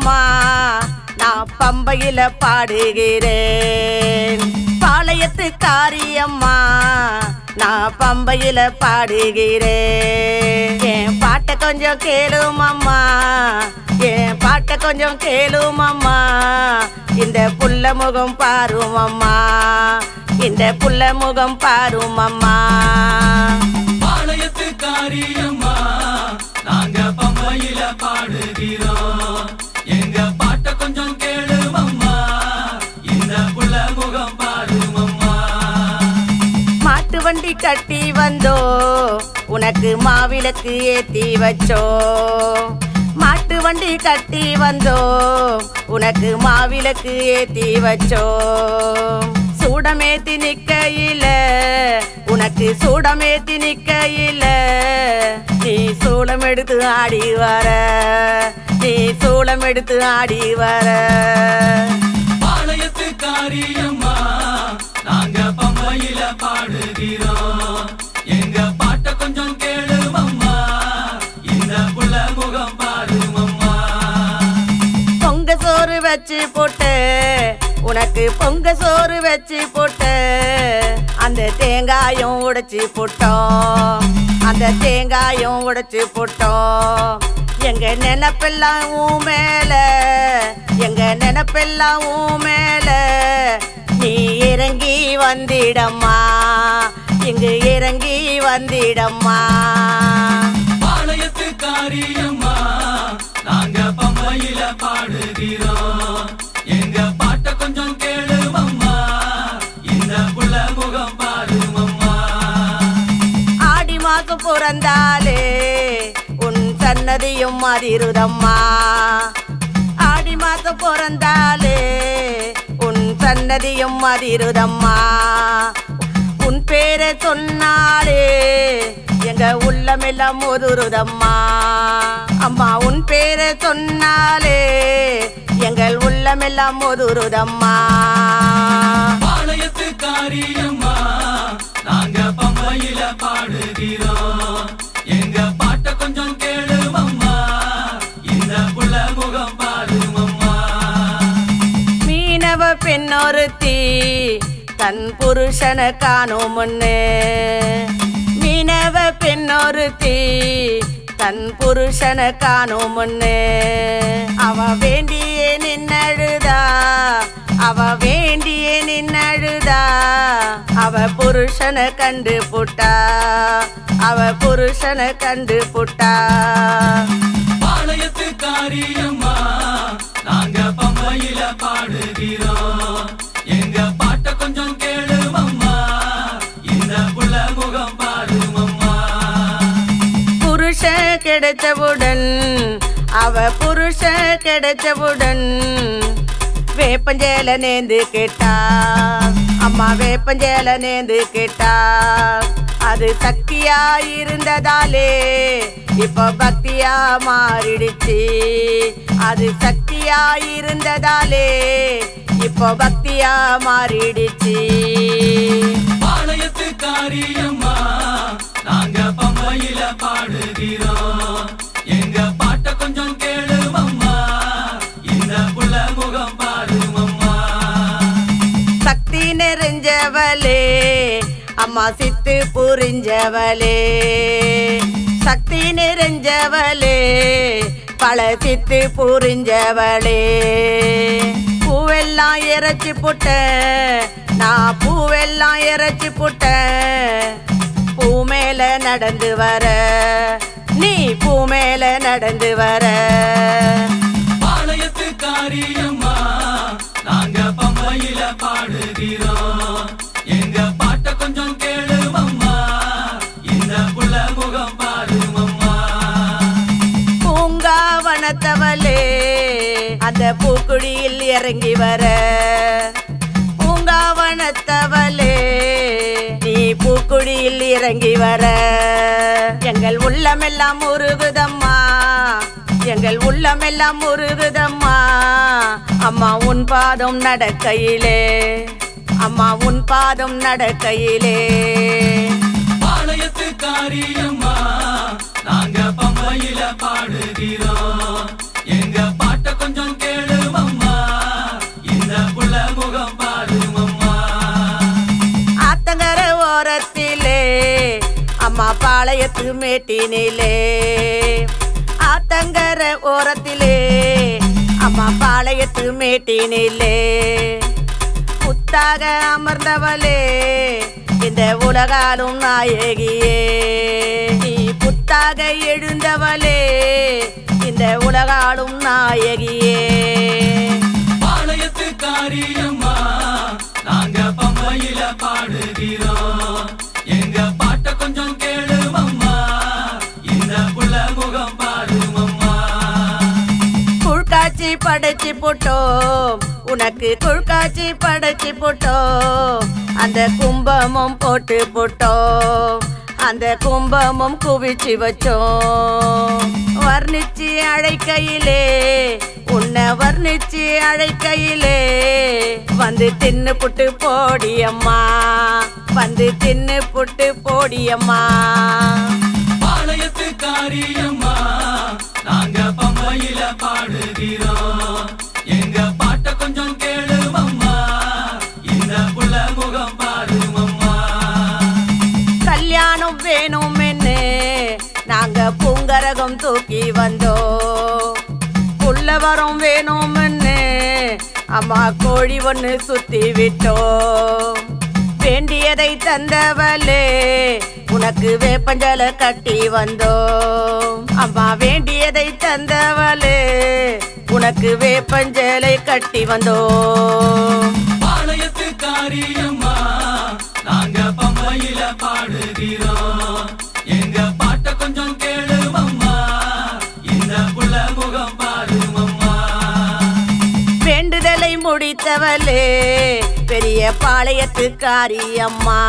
அம்மா நான் பம்பையில பாடுகிறேன். பாளையத்து காரியம்மா நான் பம்பையில பாடுகிறேன். என் பாட்டை கொஞ்சம் கேளும் அம்மா, என் பாட்டை கொஞ்சம் கேளும் அம்மா. இந்த புள்ள முகம் பாரும் அம்மா, இந்த புள்ள முகம் பாரும் அம்மா. பாளையத்து காரியம்மா நாங்க பம்பையில பாடுகிறோம். எங்க பாட்டை கொஞ்சம் கேளும் அம்மா, இந்த புள்ள முகம் பாரும் அம்மா. மாட்டு வண்டி கட்டி வந்தோ உனக்கு மாவிளக்கு ஏத்தி வச்சோ. மாட்டு வண்டி கட்டி வந்தோ உனக்கு மாவிளக்கு ஏத்தி வச்சோ. சூடமேத்தி நிக்கையில உனக்கு சூடமேத்தி நிக்கையில நீ சூளம் எடுத்து ஆடி வர, நீ சூளம் எடுத்து ஆடி வர. பாளையத்து காரியம்மா நாங்க பம்பையில பாடுகிறோம். எங்க பாட்டை கொஞ்சம் கேளும் அம்மா, இந்த புள்ள முகம் பாரும் அம்மா. பொங்க சோறு வச்சு போட்டு உனக்கு பொங்க சோறு வச்சு போட்டு அந்த தேங்காயும் உடைச்சு போட்டோம், அந்த தேங்காயும் உடைச்சு போட்டோம். எங்க நினைப்பெல்லாம் உன் மேல, எங்க நினைப்பெல்லாம் உன் மேல. நீ இறங்கி வந்திடம்மா, இங்கு இறங்கி வந்திடம்மா. பாளையத்து காரியம்மா நாங்க பம்பையில பாடுகிறோம். எங்க பாட்டை கொஞ்சம் கேளும் அம்மா, இந்த புள்ள முகம் பாரும் அம்மா. ஆடி மாசம் பிறந்தாலே உன் சன்னதியும் அதிருதம்மா. ஆடி மாசம் பிறந்தாலே உன் சன்னதியும் அதிருதம்மா. உன் பேரை சொன்னாலே எங்க உள்ளமெல்லாம் முதுருதம்மா. அம்மா உன் பேரை சொன்னாலே எங்கள் உள்ளமெல்லாம் முதுருதம்மா. பாளையத்து காரியம்மா நாங்க பம்பையில பாடுகிறோம். எங்க பாட்டை கொஞ்சம் கேளும் அம்மா, இந்த புள்ள முகம் பாரும் அம்மா. மீனவ பெண்ணொருத்தி தன் புருஷனை காணும் முன்னே. மீனவ பெண்ணொருத்தி தன் புருஷனை காணும் முன்னே. அவ வேண்டியே நின்னழுதா, அவ வேண்டியே நின்னழுதா. அவ புருஷனை கண்டு புட்டா, அவ புருஷனை கண்டு புட்டா. பாளையத்து காரியம்மா நாங்க பம்பையில பாடுகிறோம். எங்க பாட்டை கொஞ்சம் கேளும் அம்மா, இந்த புள்ள முகம் பாரும் அம்மா. புருஷன் கிடைச்சவுடன், அவ புருஷன் கிடைச்சவுடன் வேப்பஞ்சேல நேந்து கேட்டா. அம்மா வேப்பஞ்சேல நேந்து கேட்டா. அது சக்தியா இருந்ததாலே இப்ப பக்தியா மாறிடுச்சு. அது சக்தியா இருந்ததாலே இப்ப பக்தியா மாறிடுச்சு. பாளையத்து காரியம்மா நாங்க பம்பையில பாடுகிறோம். எங்க பாட்டை கொஞ்சம் கேளும் அம்மா, இந்த புள்ள முகம் பாரும் அம்மா. சக்தி நிறைஞ்சவளே அம்மா சித்து புரிஞ்சவளே. சக்தி நிறைஞ்சவளே பல சித்து புரிஞ்சவளே. பூவெல்லாம் இறைச்சி புட்ட, நான் பூவெல்லாம் இறைச்சி புட்ட. பூ மேல நடந்து வர, நீ பூ மேல நடந்து வர. பாளையத்து காரியம்மா நாங்க பம்பையில பாடுகிறோம். எங்க பாட்டை கொஞ்சம் கேளும் அம்மா, இந்த புள்ள முகம் பாரும் அம்மா. பூங்காவனத்தவளே அந்த பூக்குடியில் இறங்கி வர. பூங்காவனத்தவளே நீ பூக்குடியில் இறங்கி வர. எங்கள் உள்ளமெல்லாம் உருகுதம்மா, எங்கள் உள்ளமெல்லாம் உருகுதம்மா. அம்மா உன் பாதம் நடக்கையிலே, அம்மா உன் பாதம் நடக்கையிலே. பாளையத்து காரியம்மா நாங்க பம்பையில பாடுகிறோம். எங்க பாட்டை கொஞ்சம் அம்மா பாளையத்து மேட்டினிலே ஆத்தங்கர ஓரத்திலே அம்மா பாளையத்து மேட்டினிலே புத்தாக அமர்ந்தவளே இந்த உலகாலும் நாயகியே நீ புத்தாக எழுந்தவளே இந்த உலகாலும் நாயகியே பாளையத்து காரியம்மா நாங்க பம்பையில பாடுகிறோம் எங்க பாட்ட கொஞ்சம் கேளுமம்மா இந்த புள்ள முகம் பாருமம்மா குழ்காட்சி படைச்சு போட்டோம் உனக்கு குழ்காட்சி படைச்சு போட்டோம் அந்த கும்பமும் போட்டு போட்டோம் அந்த கும்பமும் குவிச்சு வச்சோம் வர்ணிச்சு அழைக்கையிலே உன்னை வர்ணிச்சு அழைக்கையிலே வந்து தின்னு புட்டு போடியம்மா வந்து தின்னு புட்டு போடியம்மா பாளையத்து காரியம்மா நாங்க பம்பையில பாடுகிறோம் எங்க பாட்ட கொஞ்சம் கேளுமம்மா இந்த புள்ள முகம் பாருமம்மா கல்யாணம் வேணும்னு நாங்க பூங்கரகம் தூக்கி வந்தோம் புள்ளவரம் வேணும்னு அம்மா கோழி ஒன்று சுத்தி விட்டோம் வேண்டியதை தந்தவளே உனக்கு வேப்பஞ்சல கட்டி வந்தோம் அம்மா வேண்டியதை தந்தவளே உனக்கு வேப்பஞ்சலை கட்டி வந்தோம் பாளையத்து காரியம்மா நாங்க பம்பையில பாடுகிறோம் எங்க பாட்ட கொஞ்சம் கேளுமம்மா இந்த புள்ள முகம் பாருமம்மா வேண்டுதலை முடித்தவளே பெரிய பாளையத்து காரியம்மா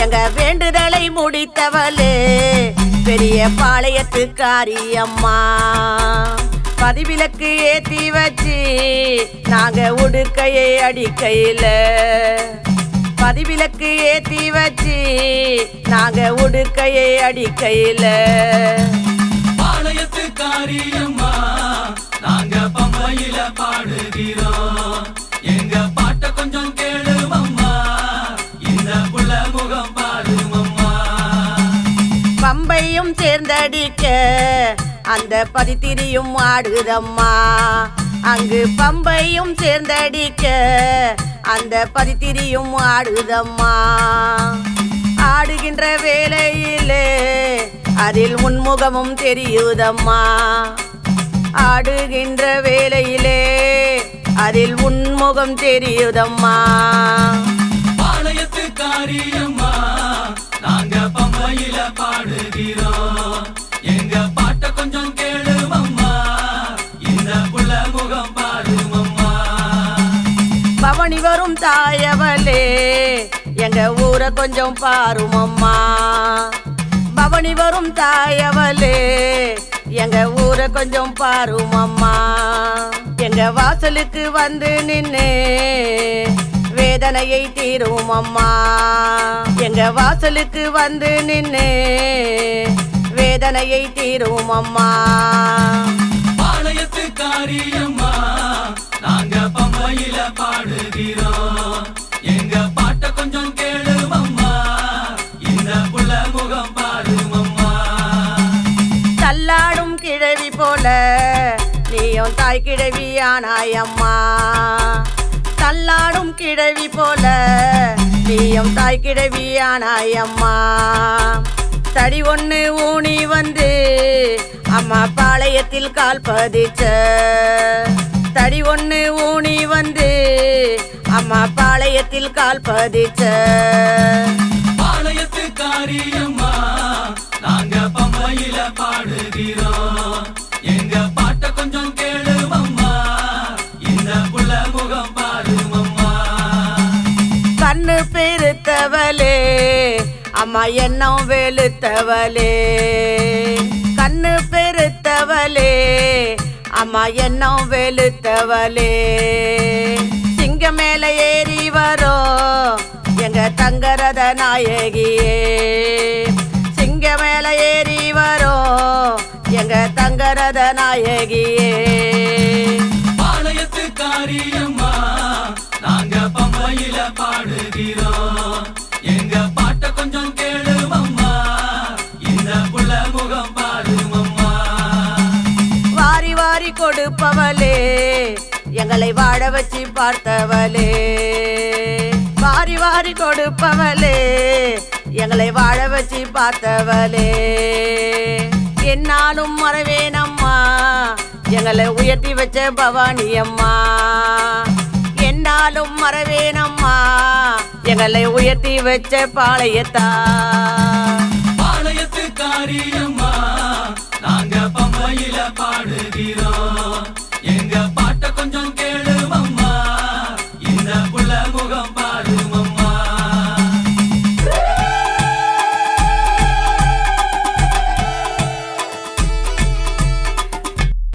எங்க வேண்டுதலை முடித்தவளே பெரிய பாளையத்து காரியம்மா பதிவிலக்கு ஏத்தி வச்சு நாங்க உடுக்கையை அடிக்கையில பதிவிலக்கு ஏத்தி வச்சு நாங்க உடுக்கையை அடிக்கையில பாளையத்து காரியம்மா நாங்க பம்பையில பாடுகிறோம் எங்க பாட்ட கொஞ்சம் கேளுமம்மா இந்த புள்ள முகம் பாருமம்மா பம்பையும் சேர்ந்தடிக்க அந்த பதித்திரியும் ஆடுதம்மா அங்கு பம்பையும் சேர்ந்தடிக்க அந்த பதித்திரியும் ஆடுதம்மா ஆடுகின்ற வேளையிலே அதில் உன்முகமும் தெரியுதம்மா ஆடுகின்ற வேளையிலே அதில் உன்முகம் தெரியுதம்மா பாளையத்து காரியம்மா நாங்க பம்பையில பாடுகிறோம் எங்க பாட்ட கொஞ்சம் கேளுமம்மா இந்த புள்ள முகம் பாருமம்மா பவனி வரும் தாயவளே எங்க ஊரை கொஞ்சம் பாருமம்மா பவனி வரும் தாயவளே எங்க ஊரை கொஞ்சம் பாருமம்மா எங்க வாசலுக்கு வந்து நின்னு வேதனையை தீரும் அம்மா எங்க வாசலுக்கு வந்து நின்னு வேதனையை தீரும் அம்மா பாளையத்து காரியம்மா நாங்க பம்பையில பாடுகிறோம் எங்க பாட்ட கொஞ்சம் கேளுமம்மா இந்த புள்ள முகம் பாருமம்மா தள்ளாடும் கிழவி போல நீயும் தாய் கிழவியானாயம்மா தள்ளாடும் கிழவி போல நீயும் தாய் கிழவியானாயம்மா தடி ஒண்ணு ஊனி வந்து அம்மா பாளையத்தில் கால் பதிச்ச தடி ஒண்ணு ஊனி வந்து அம்மா பாளையத்தில் கால் பதிச்ச பாளையத்து காரியம்மா நாங்க பம்பையில பாடுகிறோம் எங்க பாட்ட கொஞ்சம் கேளுமம்மா இந்த புள்ள முகம் பாருமம்மா கண்ணு பெருத்தவளே அம்மா எண்ணம் வெளுத்தவளே கண்ணு பெருத்தவளே அம்மா எண்ணம் வெளுத்தவளே சிங்க மேல ஏறி வரும் எங்க தங்கரத நாயகியே சிங்க மேல ஏறி வரும் எங்க தங்கரத நாயகியே பாளையத்து காரியம்மா நாங்க பம்பையில பாடுகிறோம் எங்க பாட்ட கொஞ்சம் கேளுமம்மா எங்களை வாழ வச்சு பார்த்தவளே, வாரி வாரி கொடுப்பவளே, எங்களை வாழ வச்சு பார்த்தவளே, என்னாலும் மறவேனம்மா எங்களை உயர்த்தி வச்ச பவானி அம்மா, என்னாலும் மறவேனம்மா எங்களை உயர்த்தி வச்ச பாளையத்தா. பாளையத்து காரியம்மா நாங்க பம்பையில பாடுகிறோம்.